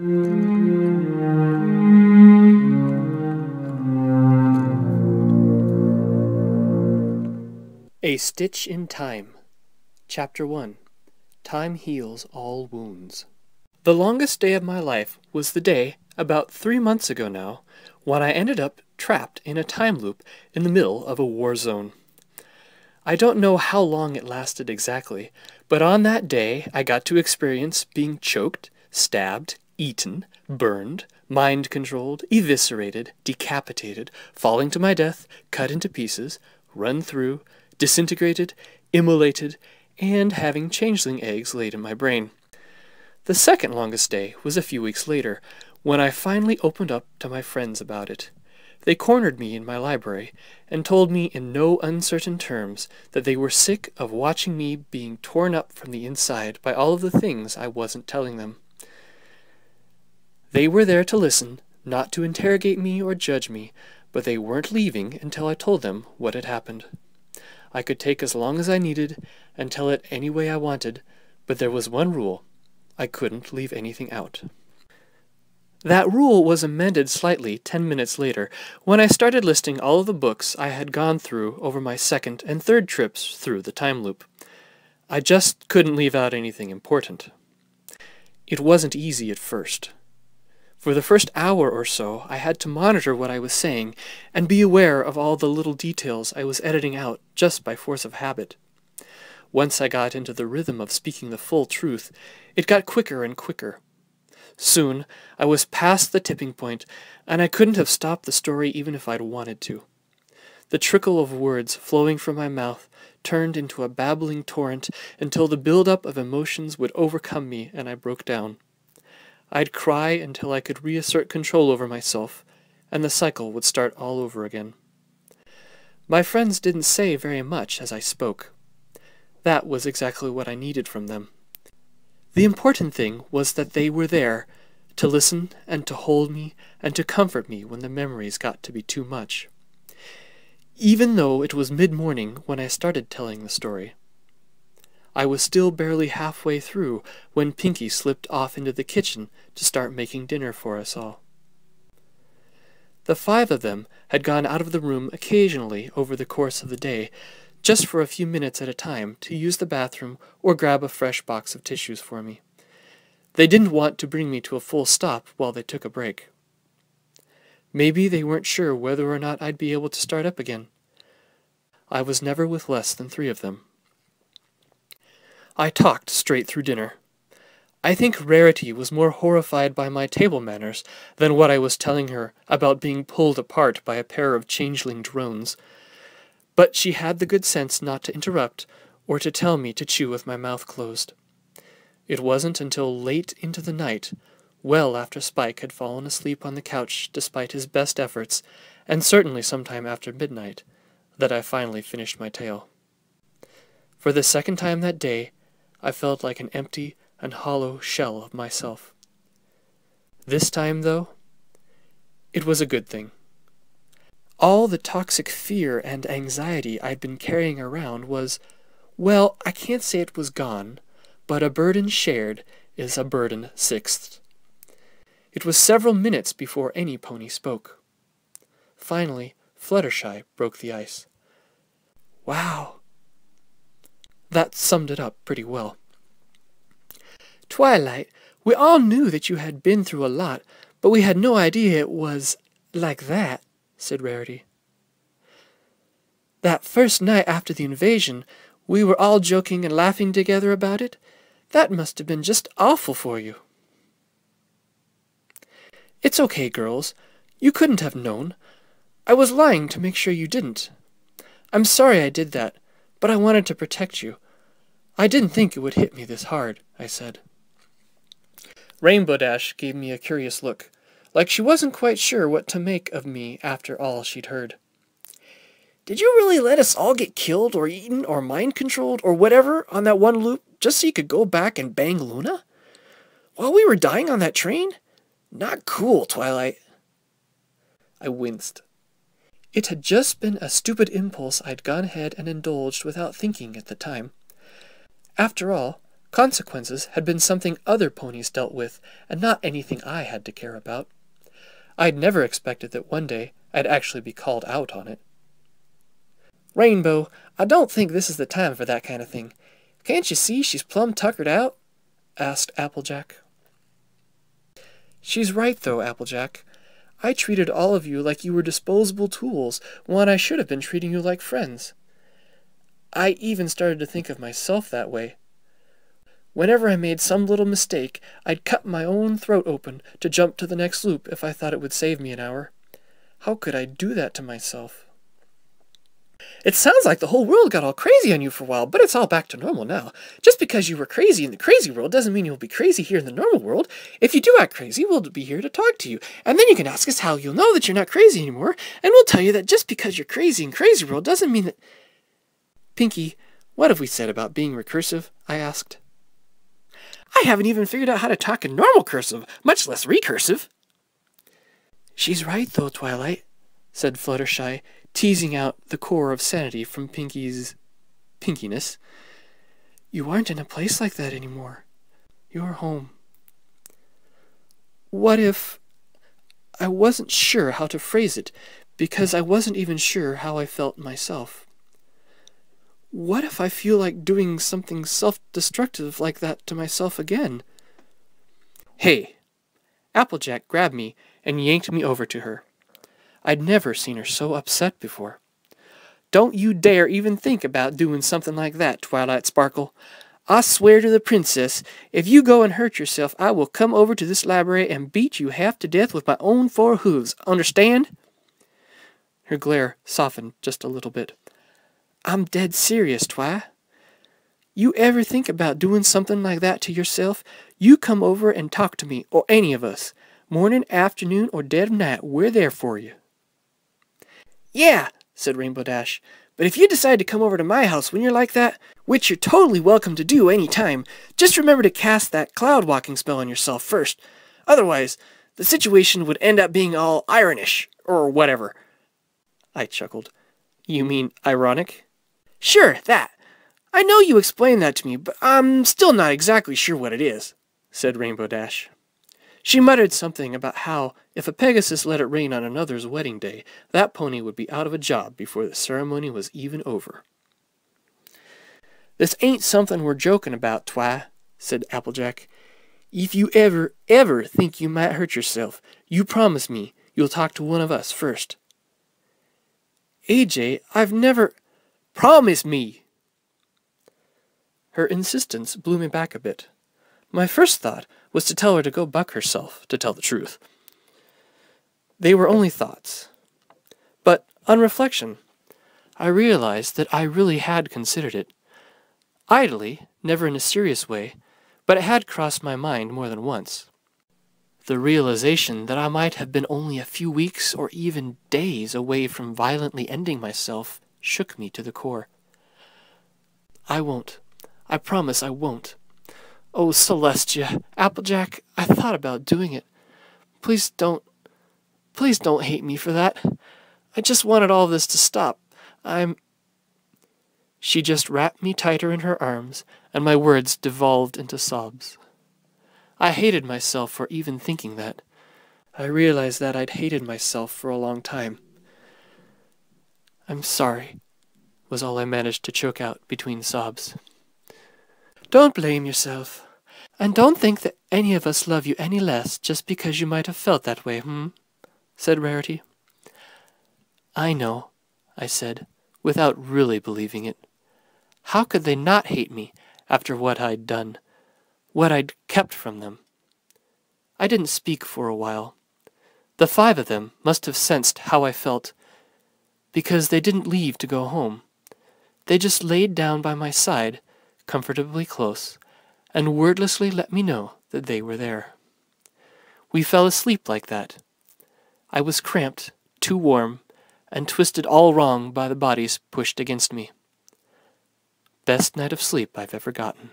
A Stitch in Time. Chapter 1. Time Heals All Wounds. The longest day of my life was the day, about 3 months ago now, when I ended up trapped in a time loop in the middle of a war zone. I don't know how long it lasted exactly, but on that day I got to experience being choked, stabbed, eaten, burned, mind-controlled, eviscerated, decapitated, falling to my death, cut into pieces, run through, disintegrated, immolated, and having changeling eggs laid in my brain. The second longest day was a few weeks later, when I finally opened up to my friends about it. They cornered me in my library, and told me in no uncertain terms that they were sick of watching me being torn up from the inside by all of the things I wasn't telling them. They were there to listen, not to interrogate me or judge me, but they weren't leaving until I told them what had happened. I could take as long as I needed, and tell it any way I wanted, but there was one rule: I couldn't leave anything out. That rule was amended slightly 10 minutes later, when I started listing all of the books I had gone through over my second and third trips through the time loop. I just couldn't leave out anything important. It wasn't easy at first. For the first hour or so, I had to monitor what I was saying, and be aware of all the little details I was editing out just by force of habit. Once I got into the rhythm of speaking the full truth, it got quicker and quicker. Soon, I was past the tipping point, and I couldn't have stopped the story even if I'd wanted to. The trickle of words flowing from my mouth turned into a babbling torrent until the build-up of emotions would overcome me and I broke down. I'd cry until I could reassert control over myself, and the cycle would start all over again. My friends didn't say very much as I spoke. That was exactly what I needed from them. The important thing was that they were there, to listen and to hold me and to comfort me when the memories got to be too much. Even though it was mid-morning when I started telling the story. I was still barely halfway through when Pinkie slipped off into the kitchen to start making dinner for us all. The 5 of them had gone out of the room occasionally over the course of the day, just for a few minutes at a time to use the bathroom or grab a fresh box of tissues for me. They didn't want to bring me to a full stop while they took a break. Maybe they weren't sure whether or not I'd be able to start up again. I was never with less than 3 of them. I talked straight through dinner. I think Rarity was more horrified by my table manners than what I was telling her about being pulled apart by a pair of changeling drones. But she had the good sense not to interrupt or to tell me to chew with my mouth closed. It wasn't until late into the night, well after Spike had fallen asleep on the couch despite his best efforts, and certainly sometime after midnight, that I finally finished my tale. For the second time that day, I felt like an empty and hollow shell of myself. This time, though, it was a good thing. All the toxic fear and anxiety I'd been carrying around was, well, I can't say it was gone, but a burden shared is a burden sixthed. It was several minutes before any pony spoke. Finally, Fluttershy broke the ice. Wow. That summed it up pretty well. Twilight, we all knew that you had been through a lot, but we had no idea it was like that, said Rarity. That first night after the invasion, we were all joking and laughing together about it. That must have been just awful for you. It's okay, girls. You couldn't have known. I was lying to make sure you didn't. I'm sorry I did that, but I wanted to protect you. I didn't think it would hit me this hard, I said. Rainbow Dash gave me a curious look, like she wasn't quite sure what to make of me after all she'd heard. Did you really let us all get killed or eaten or mind-controlled or whatever on that one loop just so you could go back and bang Luna? While we were dying on that train? Not cool, Twilight. I winced. It had just been a stupid impulse I'd gone ahead and indulged without thinking at the time. After all, Consequences had been something other ponies dealt with, and not anything I had to care about. I'd never expected that one day I'd actually be called out on it. "Rainbow, I don't think this is the time for that kind of thing. Can't you see she's plumb tuckered out?" asked Applejack. "She's right, though, Applejack. I treated all of you like you were disposable tools, when I should have been treating you like friends. I even started to think of myself that way. Whenever I made some little mistake, I'd cut my own throat open to jump to the next loop if I thought it would save me an hour. How could I do that to myself?" "It sounds like the whole world got all crazy on you for a while, but it's all back to normal now. Just because you were crazy in the crazy world doesn't mean you'll be crazy here in the normal world. If you do act crazy, we'll be here to talk to you, and then you can ask us how you'll know that you're not crazy anymore, and we'll tell you that just because you're crazy in crazy world doesn't mean that—" "Pinkie, what have we said about being recursive?" I asked. "I haven't even figured out how to talk in normal cursive, much less recursive." "She's right, though, Twilight," said Fluttershy, teasing out the core of sanity from Pinkie's pinkiness. "You aren't in a place like that anymore. You're home." What if... I wasn't sure how to phrase it, because I wasn't even sure how I felt myself. What if I feel like doing something self-destructive like that to myself again? "Hey!" Applejack grabbed me and yanked me over to her. I'd never seen her so upset before. "Don't you dare even think about doing something like that, Twilight Sparkle. I swear to the princess, if you go and hurt yourself, I will come over to this library and beat you half to death with my own 4 hooves. Understand?" Her glare softened just a little bit. "I'm dead serious, Twi. You ever think about doing something like that to yourself, you come over and talk to me, or any of us. Morning, afternoon, or dead of night, we're there for you." "Yeah," said Rainbow Dash, "but if you decide to come over to my house when you're like that, which you're totally welcome to do any time, just remember to cast that cloud walking spell on yourself first. Otherwise, the situation would end up being all ironish, or whatever." I chuckled. "You mean ironic?" "Sure, that. I know you explained that to me, but I'm still not exactly sure what it is," said Rainbow Dash. She muttered something about how, if a Pegasus let it rain on another's wedding day, that pony would be out of a job before the ceremony was even over. "This ain't something we're joking about, Twi," said Applejack. "If you ever think you might hurt yourself, you promise me you'll talk to one of us first." "AJ, I've never—" "Promise me!" Her insistence blew me back a bit. My first thought was to tell her to go buck herself, to tell the truth. They were only thoughts. But, on reflection, I realized that I really had considered it. Idly, never in a serious way, but it had crossed my mind more than once. The realization that I might have been only a few weeks or even days away from violently ending myself shook me to the core. "I won't. I promise I won't. Oh, Celestia, Applejack, I thought about doing it. Please don't hate me for that. I just wanted all this to stop. She just wrapped me tighter in her arms, and my words devolved into sobs. I hated myself for even thinking that. I realized that I'd hated myself for a long time. "I'm sorry," was all I managed to choke out between sobs. "Don't blame yourself. And don't think that any of us love you any less just because you might have felt that way, said Rarity. "I know," I said, without really believing it. How could they not hate me after what I'd done, what I'd kept from them? I didn't speak for a while. The 5 of them must have sensed how I felt, because they didn't leave to go home. They just laid down by my side, comfortably close, and wordlessly let me know that they were there. We fell asleep like that. I was cramped, too warm, and twisted all wrong by the bodies pushed against me. Best night of sleep I've ever gotten.